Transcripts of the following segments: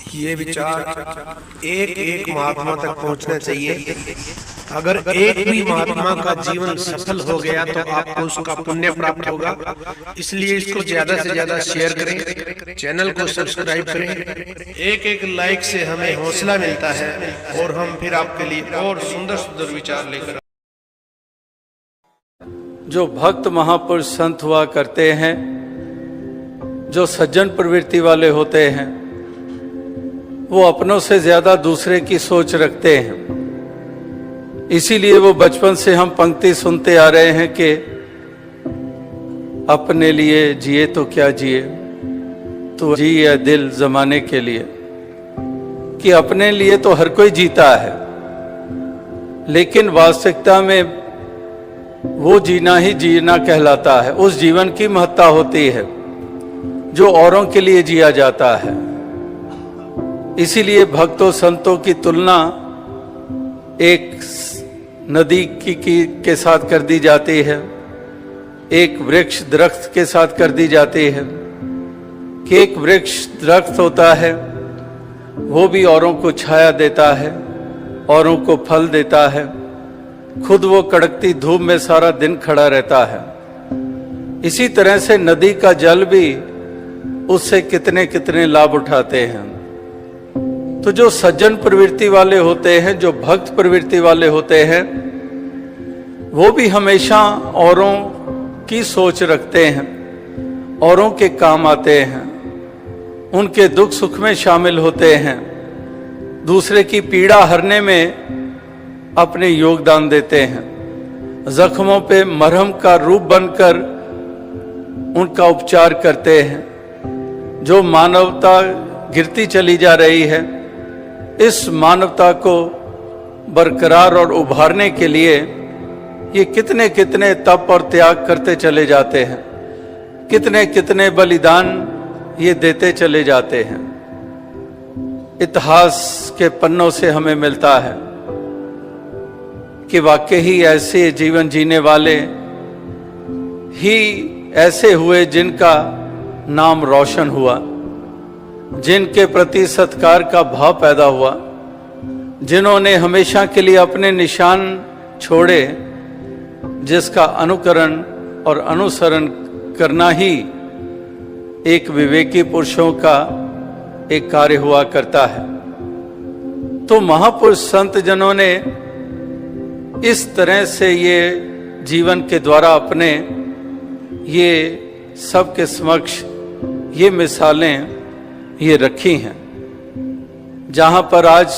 ये विचार एक एक महात्मा तक पहुंचना चाहिए। अगर एक भी महात्मा का जीवन सफल हो गया तो आपको उसका पुण्य प्राप्त होगा। इसलिए इसको ज्यादा से ज्यादा शेयर करें, चैनल को सब्सक्राइब करें। एक एक लाइक से हमें हौसला मिलता है और हम फिर आपके लिए और सुंदर सुंदर विचार लेकर। जो भक्त महापुरुष संत हुआ करते हैं, जो सज्जन प्रवृत्ति वाले होते हैं, वो अपनों से ज्यादा दूसरे की सोच रखते हैं। इसीलिए वो बचपन से हम पंक्ति सुनते आ रहे हैं कि अपने लिए जिए तो क्या जिए, तो जिए दिल जमाने के लिए। कि अपने लिए तो हर कोई जीता है, लेकिन वास्तविकता में वो जीना ही जीना कहलाता है। उस जीवन की महत्ता होती है जो औरों के लिए जिया जाता है। इसीलिए भक्तों संतों की तुलना एक नदी के साथ कर दी जाती है, एक वृक्ष दरख्त के साथ कर दी जाती है। कि एक वृक्ष दरख्त होता है, वो भी औरों को छाया देता है, औरों को फल देता है, खुद वो कड़कती धूप में सारा दिन खड़ा रहता है। इसी तरह से नदी का जल भी उससे कितने कितने लाभ उठाते हैं। तो जो सज्जन प्रवृत्ति वाले होते हैं, जो भक्त प्रवृत्ति वाले होते हैं, वो भी हमेशा औरों की सोच रखते हैं, औरों के काम आते हैं, उनके दुख सुख में शामिल होते हैं, दूसरे की पीड़ा हरने में अपने योगदान देते हैं, जख्मों पे मरहम का रूप बनकर उनका उपचार करते हैं। जो मानवता गिरती चली जा रही है, इस मानवता को बरकरार और उभारने के लिए ये कितने कितने तप और त्याग करते चले जाते हैं, कितने कितने बलिदान ये देते चले जाते हैं। इतिहास के पन्नों से हमें मिलता है कि वाकई ही ऐसे जीवन जीने वाले ही ऐसे हुए जिनका नाम रोशन हुआ, जिनके प्रति सत्कार का भाव पैदा हुआ, जिन्होंने हमेशा के लिए अपने निशान छोड़े, जिसका अनुकरण और अनुसरण करना ही एक विवेकी पुरुषों का एक कार्य हुआ करता है। तो महापुरुष संत जनों ने इस तरह से ये जीवन के द्वारा अपने ये सबके समक्ष ये मिसालें ये रखी हैं। जहां पर आज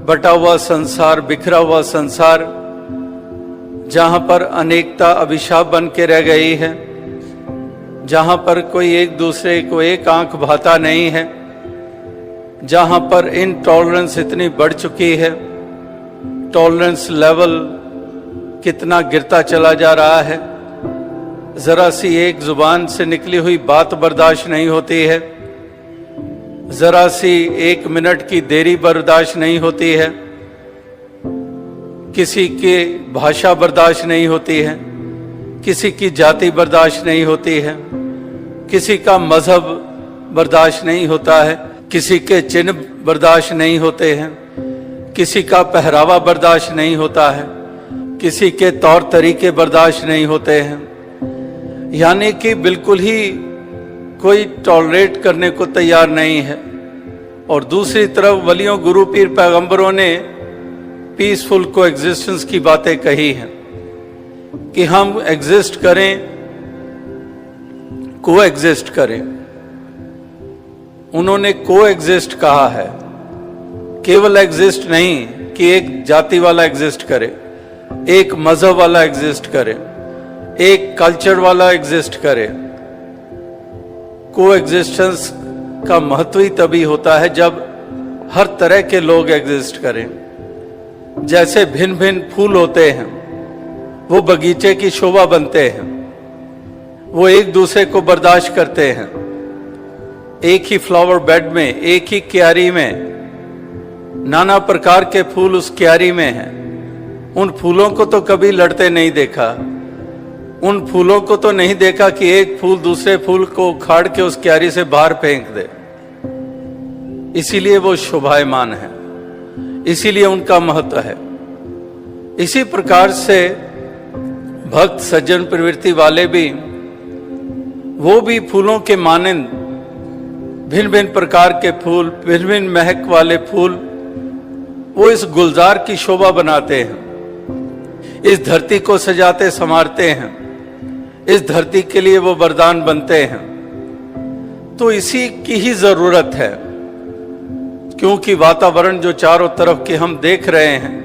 बटा हुआ संसार, बिखरा हुआ संसार, जहां पर अनेकता अभिशाप बन के रह गई है, जहां पर कोई एक दूसरे को एक आंख भाता नहीं है, जहां पर इनटॉलरेंस इतनी बढ़ चुकी है, टॉलरेंस लेवल कितना गिरता चला जा रहा है, जरा सी एक जुबान से निकली हुई बात बर्दाश्त नहीं होती है, जरा सी एक मिनट की देरी बर्दाश्त नहीं होती है, किसी की भाषा बर्दाश्त नहीं होती है, किसी की जाति बर्दाश्त नहीं होती है, किसी का मजहब बर्दाश्त नहीं होता है, किसी के चिन्ह बर्दाश्त नहीं होते हैं, किसी का पहरावा बर्दाश्त नहीं होता है, किसी के तौर तरीके बर्दाश्त नहीं होते हैं। यानी कि बिल्कुल ही कोई टॉलरेट करने को तैयार नहीं है। और दूसरी तरफ वलियों, गुरु, पीर, पैगंबरों ने पीसफुल को एग्जिस्टेंस की बातें कही हैं कि हम एग्जिस्ट करें, को एग्जिस्ट करें। उन्होंने को एग्जिस्ट कहा है, केवल एग्जिस्ट नहीं कि एक जाति वाला एग्जिस्ट करे, एक मजहब वाला एग्जिस्ट करे, एक कल्चर वाला एग्जिस्ट करे। को एग्जिस्टेंस का महत्व ही तभी होता है जब हर तरह के लोग एग्जिस्ट करें। जैसे भिन्न भिन्न फूल होते हैं, वो बगीचे की शोभा बनते हैं, वो एक दूसरे को बर्दाश्त करते हैं। एक ही फ्लावर बेड में, एक ही क्यारी में नाना प्रकार के फूल उस क्यारी में हैं। उन फूलों को तो कभी लड़ते नहीं देखा, उन फूलों को तो नहीं देखा कि एक फूल दूसरे फूल को उखाड़ के उस क्यारी से बाहर फेंक दे। इसीलिए वो शोभायमान है, इसीलिए उनका महत्व है। इसी प्रकार से भक्त सज्जन प्रवृत्ति वाले भी, वो भी फूलों के मानंद भिन्न भिन्न प्रकार के फूल, भिन्न भिन्न महक वाले फूल, वो इस गुलजार की शोभा बनाते हैं, इस धरती को सजाते संवारते हैं, इस धरती के लिए वो वरदान बनते हैं। तो इसी की ही जरूरत है, क्योंकि वातावरण जो चारों तरफ के हम देख रहे हैं,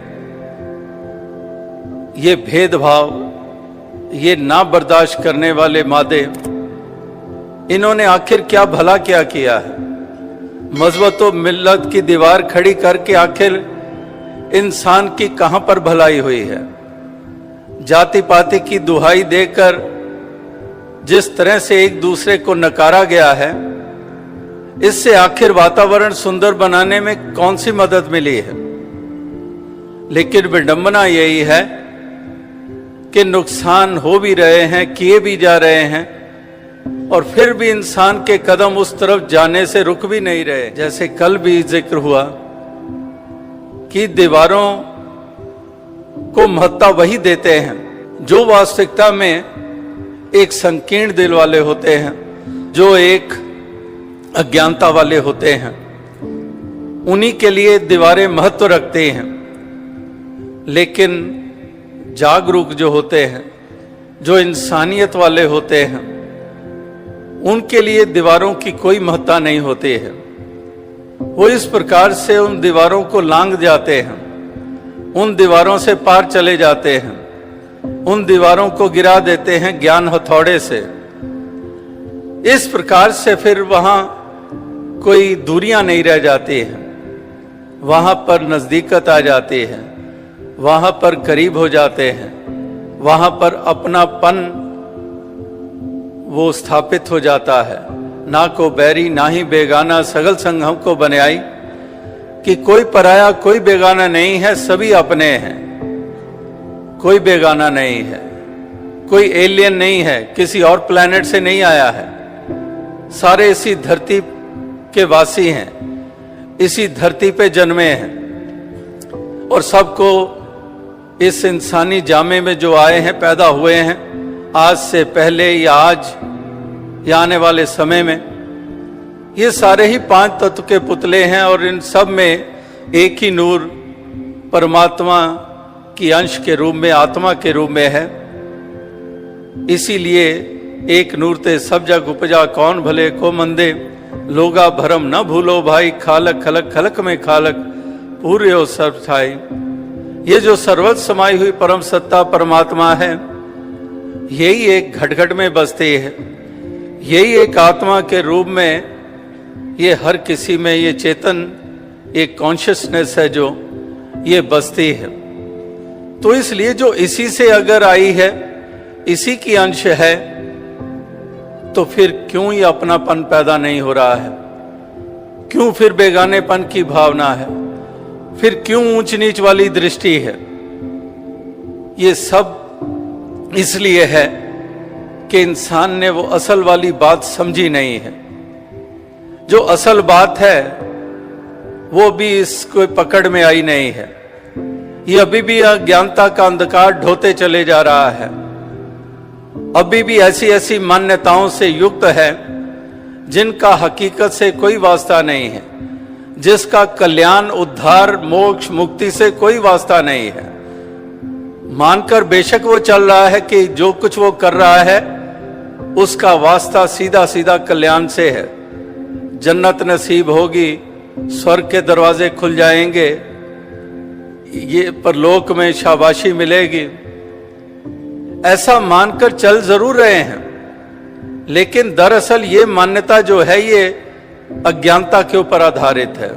ये भेदभाव, ये ना बर्दाश्त करने वाले मादे, इन्होंने आखिर क्या भला क्या किया है? मजहब तो मिल्लत की दीवार खड़ी करके आखिर इंसान की कहां पर भलाई हुई है? जाति पाति की दुहाई देकर जिस तरह से एक दूसरे को नकारा गया है, इससे आखिर वातावरण सुंदर बनाने में कौन सी मदद मिली है? लेकिन विडंबना यही है कि नुकसान हो भी रहे हैं, किए भी जा रहे हैं, और फिर भी इंसान के कदम उस तरफ जाने से रुक भी नहीं रहे। जैसे कल भी जिक्र हुआ कि दीवारों को महत्ता वही देते हैं जो वास्तविकता में एक संकीर्ण दिल वाले होते हैं, जो एक अज्ञानता वाले होते हैं। उन्हीं के लिए दीवारें महत्व रखते हैं। लेकिन जागरूक जो होते हैं, जो इंसानियत वाले होते हैं, उनके लिए दीवारों की कोई महत्ता नहीं होती है। वो इस प्रकार से उन दीवारों को लांघ जाते हैं, उन दीवारों से पार चले जाते हैं, उन दीवारों को गिरा देते हैं ज्ञान हथौड़े से। इस प्रकार से फिर वहां कोई दूरियां नहीं रह जाती हैं, वहां पर नजदीकत आ जाती है, वहां पर करीब हो जाते हैं, वहां पर अपनापन वो स्थापित हो जाता है। ना को बैरी ना ही बेगाना, सगल संग हमको बनाई, कि कोई पराया कोई बेगाना नहीं है, सभी अपने हैं। कोई बेगाना नहीं है, कोई एलियन नहीं है, किसी और प्लेनेट से नहीं आया है। सारे इसी धरती के वासी हैं, इसी धरती पे जन्मे हैं, और सबको इस इंसानी जामे में जो आए हैं, पैदा हुए हैं, आज से पहले या आज या आने वाले समय में, ये सारे ही पांच तत्व के पुतले हैं, और इन सब में एक ही नूर परमात्मा की अंश के रूप में, आत्मा के रूप में है। इसीलिए एक नूर ते सब जग उपजा, कौन भले को मंदे, लोगा भरम न भूलो भाई, खालक खलक खलक में खालक, पूरे हो सर्व छाई। ये जो सर्वत्र समाई हुई परम सत्ता परमात्मा है, यही एक घट-घट में बसती है, यही एक आत्मा के रूप में ये हर किसी में ये चेतन, एक कॉन्शियसनेस है जो ये बसती है। तो इसलिए जो इसी से अगर आई है, इसी की अंश है, तो फिर क्यों ये अपनापन पैदा नहीं हो रहा है? क्यों फिर बेगानेपन की भावना है? फिर क्यों ऊंच नीच वाली दृष्टि है? ये सब इसलिए है कि इंसान ने वो असल वाली बात समझी नहीं है। जो असल बात है वो भी इसको पकड़ में आई नहीं है। ये अभी भी अज्ञानता का अंधकार ढोते चले जा रहा है, अभी भी ऐसी ऐसी मान्यताओं से युक्त है जिनका हकीकत से कोई वास्ता नहीं है, जिसका कल्याण, उद्धार, मोक्ष, मुक्ति से कोई वास्ता नहीं है। मानकर बेशक वो चल रहा है कि जो कुछ वो कर रहा है उसका वास्ता सीधा सीधा कल्याण से है। जन्नत नसीब होगी, स्वर्ग के दरवाजे खुल जाएंगे, ये परलोक में शाबाशी मिलेगी, ऐसा मानकर चल जरूर रहे हैं। लेकिन दरअसल ये मान्यता जो है ये अज्ञानता के ऊपर आधारित है।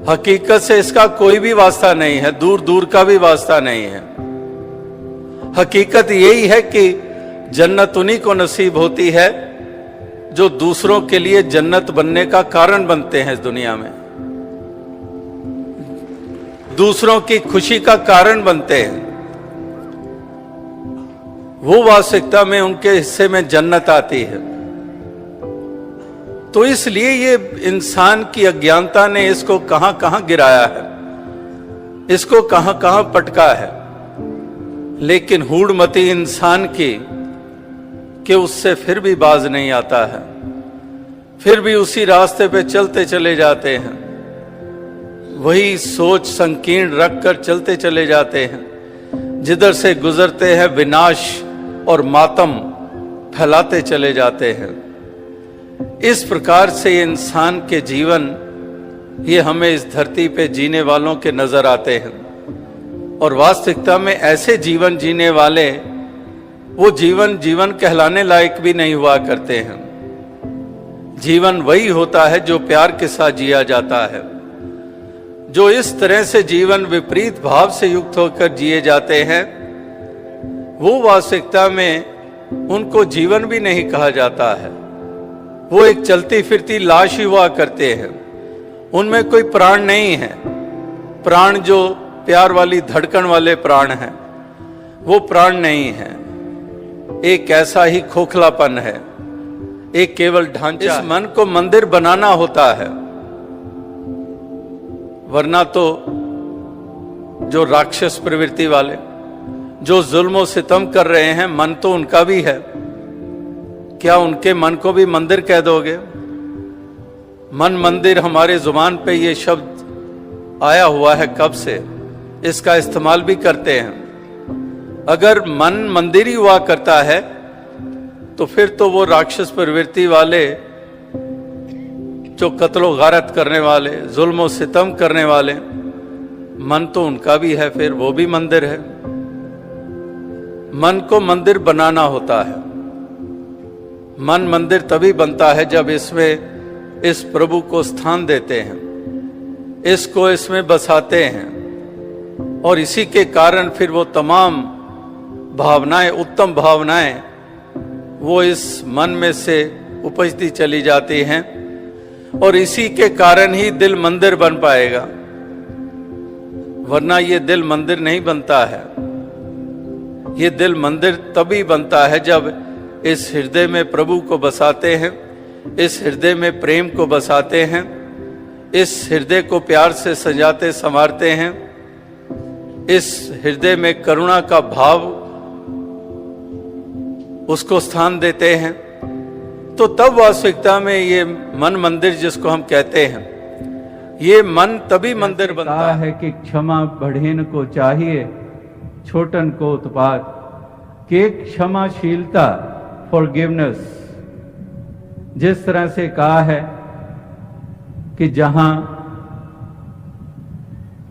हकीकत से इसका कोई भी वास्ता नहीं है, दूर दूर का भी वास्ता नहीं है। हकीकत यही है कि जन्नत उन्हीं को नसीब होती है जो दूसरों के लिए जन्नत बनने का कारण बनते हैं इस दुनिया में, दूसरों की खुशी का कारण बनते हैं। वो वास्तविकता में उनके हिस्से में जन्नत आती है। तो इसलिए ये इंसान की अज्ञानता ने इसको कहां कहां गिराया है, इसको कहां कहां पटका है। लेकिन हूढ़मती इंसान की कि उससे फिर भी बाज नहीं आता है, फिर भी उसी रास्ते पे चलते चले जाते हैं, वही सोच संकीर्ण रखकर चलते चले जाते हैं, जिधर से गुजरते हैं विनाश और मातम फैलाते चले जाते हैं। इस प्रकार से ये इंसान के जीवन ये हमें इस धरती पे जीने वालों के नजर आते हैं। और वास्तविकता में ऐसे जीवन जीने वाले वो जीवन कहलाने लायक भी नहीं हुआ करते हैं। जीवन वही होता है जो प्यार के साथ जिया जाता है। जो इस तरह से जीवन विपरीत भाव से युक्त होकर जिए जाते हैं, वो वास्तविकता में उनको जीवन भी नहीं कहा जाता है। वो एक चलती फिरती लाश ही हुआ करते हैं, उनमें कोई प्राण नहीं है। प्राण जो प्यार वाली धड़कन वाले प्राण हैं, वो प्राण नहीं है। एक ऐसा ही खोखलापन है, एक केवल ढांचा। इस मन को मंदिर बनाना होता है, वरना तो जो राक्षस प्रवृत्ति वाले जो जुल्म सितम कर रहे हैं, मन तो उनका भी है। क्या उनके मन को भी मंदिर कह दोगे? मन मंदिर हमारे जुबान पे ये शब्द आया हुआ है कब से, इसका इस्तेमाल भी करते हैं। अगर मन मंदिर ही हुआ करता है तो फिर तो वो राक्षस प्रवृत्ति वाले जो कत्लो गारत करने वाले, जुल्म सितम करने वाले, मन तो उनका भी है, फिर वो भी मंदिर है। मन को मंदिर बनाना होता है। मन मंदिर तभी बनता है जब इसमें इस प्रभु को स्थान देते हैं, इसको इसमें बसाते हैं, और इसी के कारण फिर वो तमाम भावनाएं, उत्तम भावनाएं, वो इस मन में से उपजती चली जाती हैं, और इसी के कारण ही दिल मंदिर बन पाएगा। वरना ये दिल मंदिर नहीं बनता है। ये दिल मंदिर तभी बनता है जब इस हृदय में प्रभु को बसाते हैं, इस हृदय में प्रेम को बसाते हैं, इस हृदय को प्यार से सजाते संवारते हैं, इस हृदय में करुणा का भाव उसको स्थान देते हैं। तो तब वास्तविकता में ये मन मंदिर जिसको हम कहते हैं, ये मन तभी मंदिर बनता है कि क्षमा बढ़ेन को चाहिए, छोटन को उत्पात, कि क्षमाशीलता, फॉरगिवनेस, जिस तरह से कहा है कि जहां,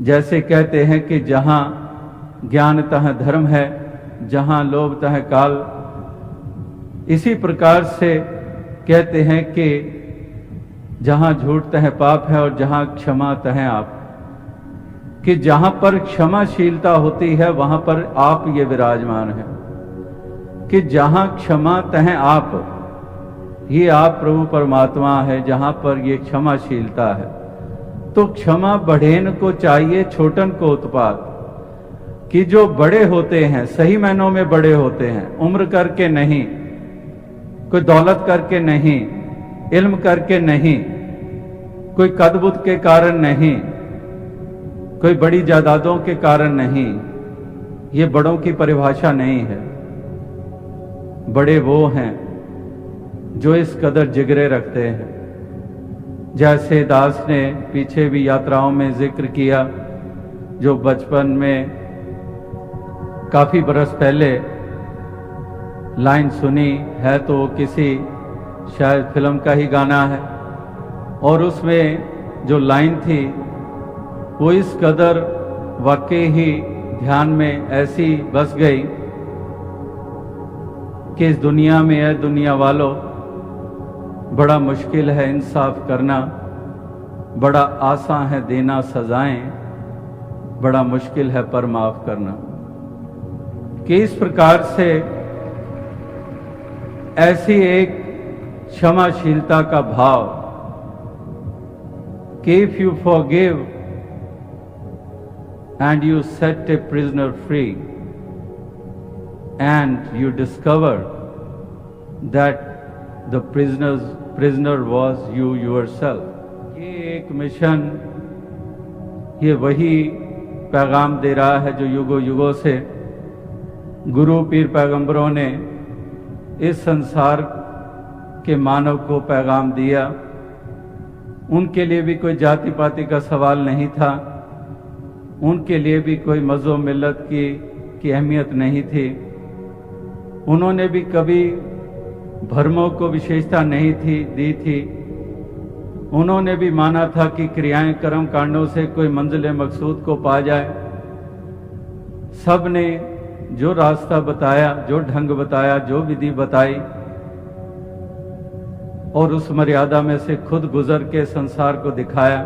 जैसे कहते हैं कि जहां ज्ञान तह धर्म है, जहां लोभ तह काल, इसी प्रकार से कहते हैं कि जहां झूठ तह पाप है और जहां क्षमा तह आप, कि जहां पर क्षमाशीलता होती है वहां पर आप ये विराजमान है, कि जहां क्षमा तह आप, ये आप प्रभु परमात्मा है, जहां पर ये क्षमाशीलता है। तो क्षमा बढ़ेन को चाहिए, छोटन को उत्पात, कि जो बड़े होते हैं, सही मायनों में बड़े होते हैं, उम्र करके नहीं, कोई दौलत करके नहीं, इल्म करके नहीं, कोई कदबुत के कारण नहीं, कोई बड़ी जायदादों के कारण नहीं, ये बड़ों की परिभाषा नहीं है। बड़े वो हैं जो इस कदर जिगरे रखते हैं। जैसे दास ने पीछे भी यात्राओं में जिक्र किया, जो बचपन में काफी बरस पहले लाइन सुनी है, तो वो किसी शायद फिल्म का ही गाना है, और उसमें जो लाइन थी वो इस कदर वाकई ही ध्यान में ऐसी बस गई कि इस दुनिया में है, दुनिया वालों, बड़ा मुश्किल है इंसाफ करना, बड़ा आसान है देना सजाएं, बड़ा मुश्किल है पर माफ करना। कि इस प्रकार से ऐसी एक क्षमाशीलता का भाव कि if you forgive and you set a prisoner free and you discover that the prisoner was you yourself. ये एक मिशन, ये वही पैगाम दे रहा है जो युगों युगों से गुरु पीर पैगंबरों ने इस संसार के मानव को पैगाम दिया। उनके लिए भी कोई जाति पाति का सवाल नहीं था, उनके लिए भी कोई मज़हब मिल्लत की अहमियत नहीं थी। उन्होंने भी कभी भरमों को विशेषता नहीं दी थी। उन्होंने भी माना था कि क्रियाएं कर्म कांडों से कोई मंजिल मकसूद को पा जाए। सब ने जो रास्ता बताया, जो ढंग बताया, जो विधि बताई और उस मर्यादा में से खुद गुजर के संसार को दिखाया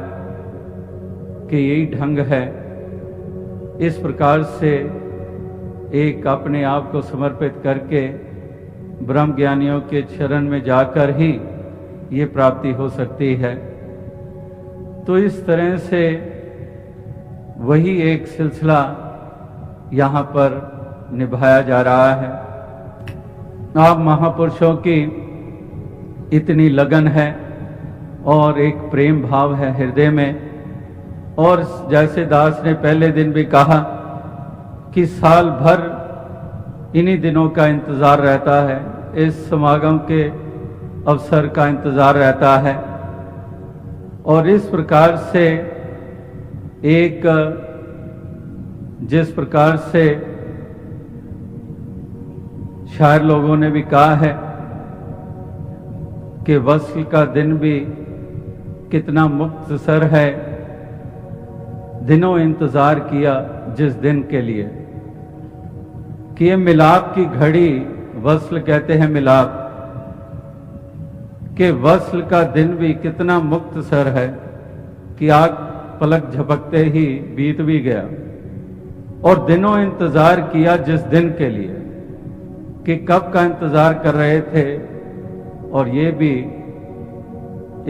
कि यही ढंग है। इस प्रकार से एक अपने आप को समर्पित करके ब्रह्म ज्ञानियों के चरण में जाकर ही ये प्राप्ति हो सकती है। तो इस तरह से वही एक सिलसिला यहाँ पर निभाया जा रहा है। आप महापुरुषों की इतनी लगन है और एक प्रेम भाव है हृदय में, और जैसे दास ने पहले दिन भी कहा कि साल भर इन्हीं दिनों का इंतज़ार रहता है, इस समागम के अवसर का इंतज़ार रहता है। और इस प्रकार से एक जिस प्रकार से शायर लोगों ने भी कहा है कि वस्ल का दिन भी कितना मुख्तसर है, दिनों इंतज़ार किया जिस दिन के लिए, कि ये मिलाप की घड़ी, वस्ल कहते हैं मिलाप, कि वस्ल का दिन भी कितना मुख्तसर है कि आग पलक झपकते ही बीत भी गया। और दिनों इंतज़ार किया जिस दिन के लिए, कि कब का इंतज़ार कर रहे थे और ये भी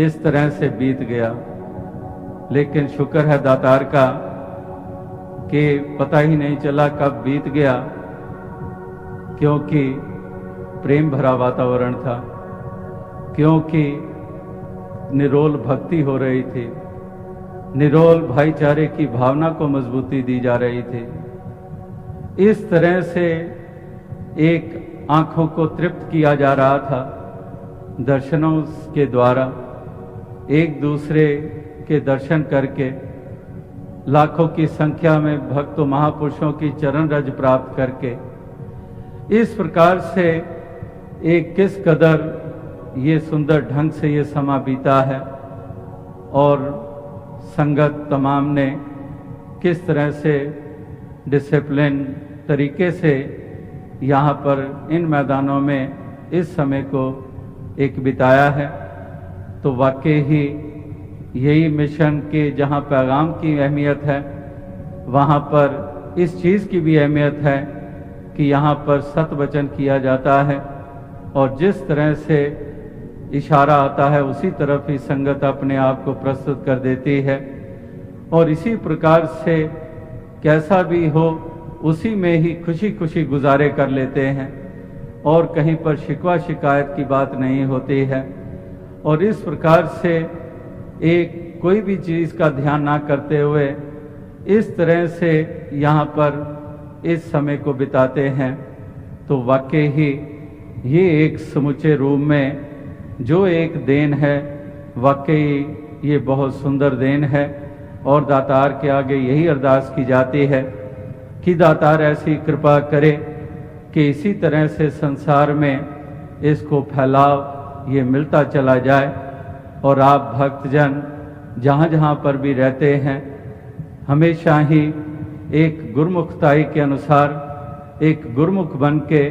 इस तरह से बीत गया। लेकिन शुक्र है दातार का कि पता ही नहीं चला कब बीत गया, क्योंकि प्रेम भरा वातावरण था, क्योंकि निरोल भक्ति हो रही थी, निरोल भाईचारे की भावना को मजबूती दी जा रही थी। इस तरह से एक आंखों को तृप्त किया जा रहा था दर्शनों के द्वारा, एक दूसरे के दर्शन करके लाखों की संख्या में भक्तों महापुरुषों की चरण रज प्राप्त करके। इस प्रकार से एक किस कदर ये सुंदर ढंग से ये समा बीता है, और संगत तमाम ने किस तरह से डिसिप्लिन तरीके से यहाँ पर इन मैदानों में इस समय को एक बिताया है। तो वाकई ही यही मिशन के जहाँ पैगाम की अहमियत है, वहाँ पर इस चीज़ की भी अहमियत है कि यहाँ पर सत्य वचन किया जाता है, और जिस तरह से इशारा आता है उसी तरफ ही संगत अपने आप को प्रस्तुत कर देती है। और इसी प्रकार से कैसा भी हो उसी में ही खुशी खुशी गुजारे कर लेते हैं, और कहीं पर शिकवा शिकायत की बात नहीं होती है। और इस प्रकार से एक कोई भी चीज़ का ध्यान ना करते हुए इस तरह से यहाँ पर इस समय को बिताते हैं। तो वाकई ही ये एक समूचे रूप में जो एक देन है, वाकई ये बहुत सुंदर देन है। और दातार के आगे यही अरदास की जाती है कि दातार ऐसी कृपा करे कि इसी तरह से संसार में इसको फैलाव ये मिलता चला जाए, और आप भक्तजन जहाँ जहाँ पर भी रहते हैं हमेशा ही एक गुरमुखताई के अनुसार एक गुरमुख बन के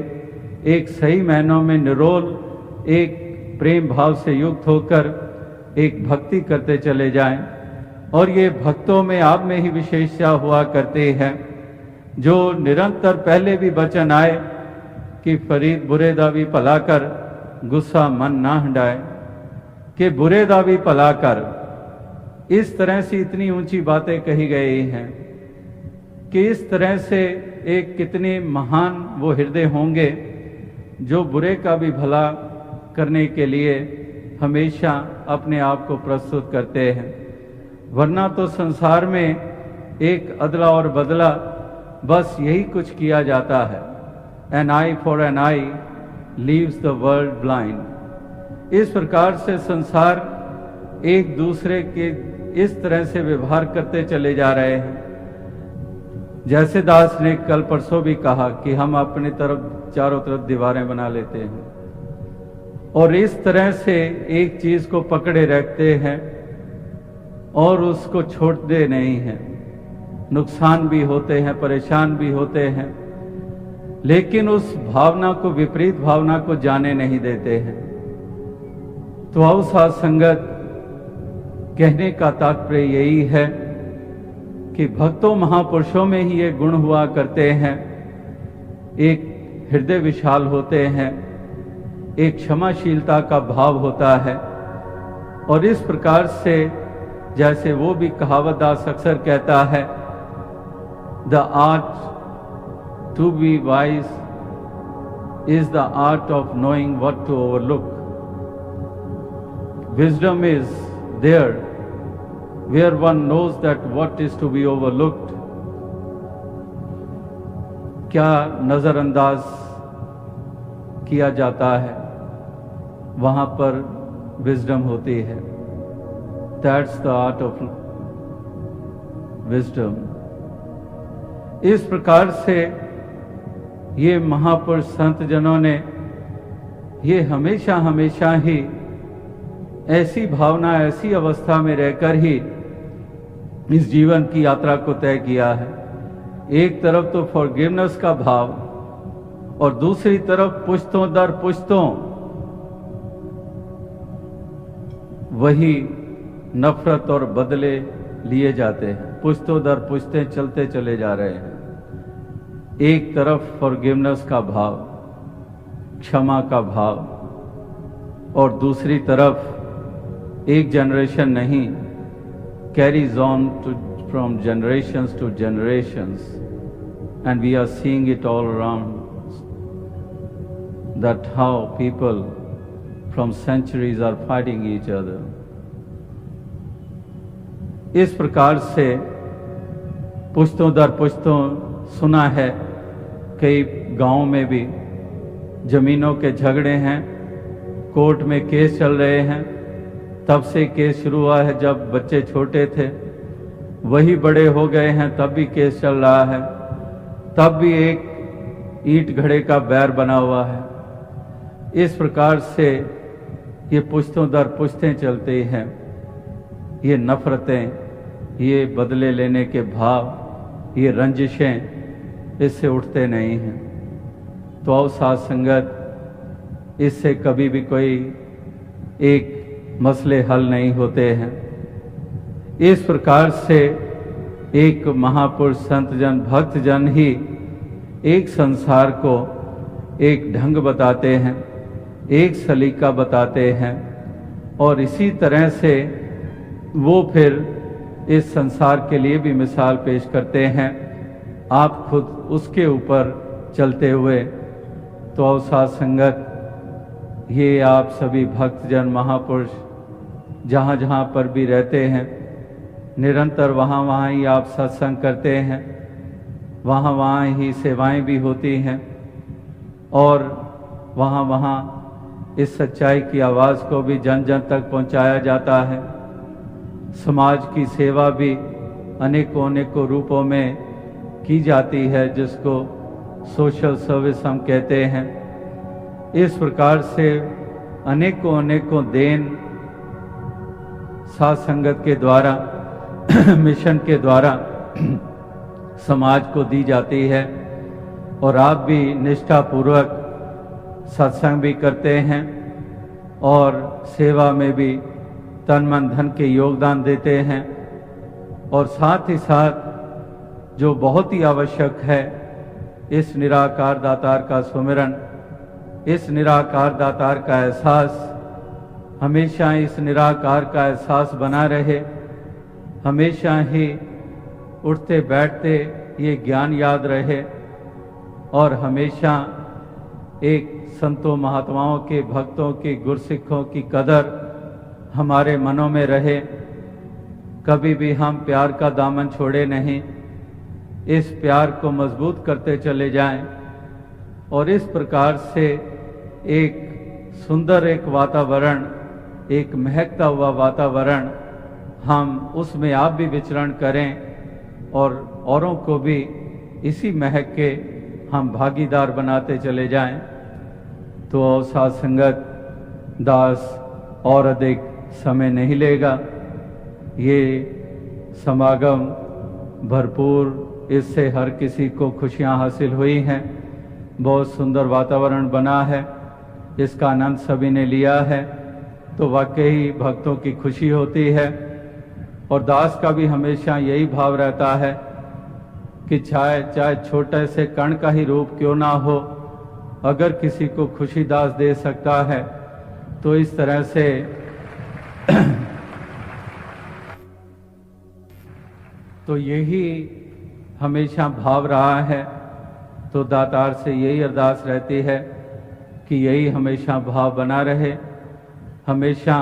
एक सही मायनों में निरोल एक प्रेम भाव से युक्त होकर एक भक्ति करते चले जाएं। और ये भक्तों में आप में ही विशेषता हुआ करते हैं, जो निरंतर पहले भी वचन आए कि फरीद बुरे दा भी भला कर, गुस्सा मन ना हंडाए, कि बुरे दा भी भला कर। इस तरह से इतनी ऊंची बातें कही गई हैं कि इस तरह से एक कितने महान वो हृदय होंगे जो बुरे का भी भला करने के लिए हमेशा अपने आप को प्रस्तुत करते हैं। वरना तो संसार में एक अदला और बदला बस यही कुछ किया जाता है। An eye for an eye leaves the world blind. इस प्रकार से संसार एक दूसरे के इस तरह से व्यवहार करते चले जा रहे हैं। जैसे दास ने कल परसों भी कहा कि हम अपनी तरफ चारों तरफ दीवारें बना लेते हैं और इस तरह से एक चीज को पकड़े रखते हैं और उसको छोड़ते नहीं हैं। नुकसान भी होते हैं, परेशान भी होते हैं, लेकिन उस भावना को, विपरीत भावना को जाने नहीं देते हैं। तो आओ साथ संगत, कहने का तात्पर्य यही है कि भक्तों महापुरुषों में ही ये गुण हुआ करते हैं। एक हृदय विशाल होते हैं, एक क्षमाशीलता का भाव होता है। और इस प्रकार से जैसे वो भी कहावत दास अक्सर कहता है, the art to be wise is the art of knowing what to overlook. Wisdom is there where one knows that what is to be overlooked, क्या नजरअंदाज किया जाता है, वहां पर विजडम होती है। That's the art of wisdom। इस प्रकार से ये महापुरुष संत जनों ने ये हमेशा हमेशा ही ऐसी भावना, ऐसी अवस्था में रहकर ही इस जीवन की यात्रा को तय किया है। एक तरफ तो फॉरगिवनेस का भाव और दूसरी तरफ पुश्तों दर पुश्तों वही नफरत और बदले लिए जाते हैं। पुश्तों दर पुश्तें चलते चले जा रहे हैं। एक तरफ फॉरगिवनेस का भाव, क्षमा का भाव, और दूसरी तरफ एक जनरेशन नहीं, carries on from generations to generations, and we are seeing it all around, that how people from centuries are fighting each other। इस प्रकार से पुश्तों दर पुश्तों सुना है, कई गांवों में भी जमीनों के झगड़े हैं, कोर्ट में केस चल रहे हैं। तब से केस शुरू हुआ है जब बच्चे छोटे थे, वही बड़े हो गए हैं तब भी केस चल रहा है, तब भी एक ईंट घड़े का बैर बना हुआ है। इस प्रकार से ये पुश्तों दर पुश्तें चलते हैं। ये नफरतें, ये बदले लेने के भाव, ये रंजिशें इससे उठते नहीं हैं। तो आओ साथ संगत, इससे कभी भी कोई एक मसले हल नहीं होते हैं। इस प्रकार से एक महापुरुष संत जन, भक्त जन ही एक संसार को एक ढंग बताते हैं, एक सलीका बताते हैं, और इसी तरह से वो फिर इस संसार के लिए भी मिसाल पेश करते हैं, आप खुद उसके ऊपर चलते हुए। तो अवसाद संगत, ये आप सभी भक्तजन महापुरुष जहाँ जहाँ पर भी रहते हैं, निरंतर वहाँ वहाँ ही आप सत्संग करते हैं, वहाँ वहाँ ही सेवाएं भी होती हैं, और वहाँ वहाँ इस सच्चाई की आवाज़ को भी जन जन तक पहुँचाया जाता है। समाज की सेवा भी अनेकों अनेकों रूपों में की जाती है, जिसको सोशल सर्विस हम कहते हैं। इस प्रकार से अनेकों अनेकों देन साथ संगत के द्वारा मिशन के द्वारा समाज को दी जाती है, और आप भी निष्ठापूर्वक सत्संग भी करते हैं और सेवा में भी तन मन धन के योगदान देते हैं। और साथ ही साथ जो बहुत ही आवश्यक है, इस निराकार दातार का सुमिरन, इस निराकार दातार का एहसास, हमेशा इस निराकार का एहसास बना रहे, हमेशा ही उठते बैठते ये ज्ञान याद रहे, और हमेशा एक संतों महात्माओं के भक्तों की गुरसिखों की कदर हमारे मनों में रहे। कभी भी हम प्यार का दामन छोड़े नहीं, इस प्यार को मजबूत करते चले जाएं और इस प्रकार से एक सुंदर एक वातावरण, एक महकता हुआ वातावरण, हम उसमें आप भी विचरण करें और औरों को भी इसी महक के हम भागीदार बनाते चले जाएं। तो साध संगत, दास और अधिक समय नहीं लेगा। ये समागम भरपूर, इससे हर किसी को खुशियां हासिल हुई हैं। बहुत सुंदर वातावरण बना है, इसका आनंद सभी ने लिया है, तो वाकई भक्तों की खुशी होती है। और दास का भी हमेशा यही भाव रहता है कि चाहे छोटे से कण का ही रूप क्यों ना हो, अगर किसी को खुशी दास दे सकता है तो इस तरह से तो यही हमेशा भाव रहा है। तो दातार से यही अरदास रहती है कि यही हमेशा भाव बना रहे, हमेशा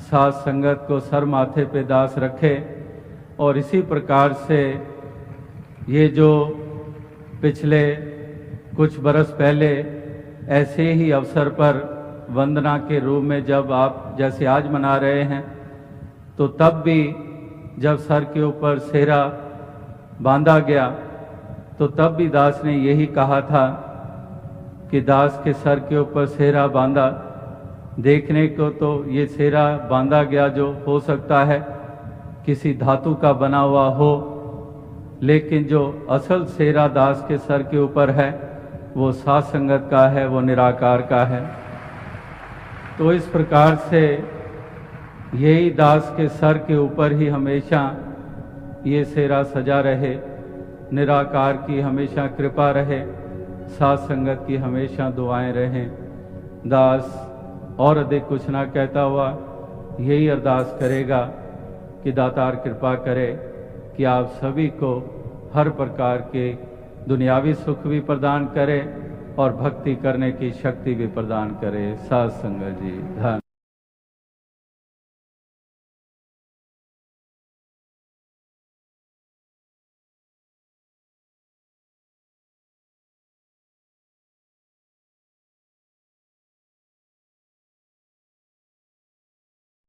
साथ संगत को सर माथे पे दास रखे। और इसी प्रकार से ये जो पिछले कुछ बरस पहले ऐसे ही अवसर पर वंदना के रूप में जब आप जैसे आज मना रहे हैं, तो तब भी जब सर के ऊपर सेहरा बांधा गया तो तब भी दास ने यही कहा था कि दास के सर के ऊपर सेहरा बांधा। देखने को तो ये सेहरा बांधा गया जो हो सकता है किसी धातु का बना हुआ हो, लेकिन जो असल सेहरा दास के सर के ऊपर है वो साध संगत का है, वो निराकार का है। तो इस प्रकार से यही दास के सर के ऊपर ही हमेशा ये सेहरा सजा रहे, निराकार की हमेशा कृपा रहे, साध संगत की हमेशा दुआएं रहें। दास और अधिक कुछ ना कहता हुआ यही अरदास करेगा कि दातार कृपा करे कि आप सभी को हर प्रकार के दुनियावी सुख भी प्रदान करे और भक्ति करने की शक्ति भी प्रदान करे। साध संगत जी धन।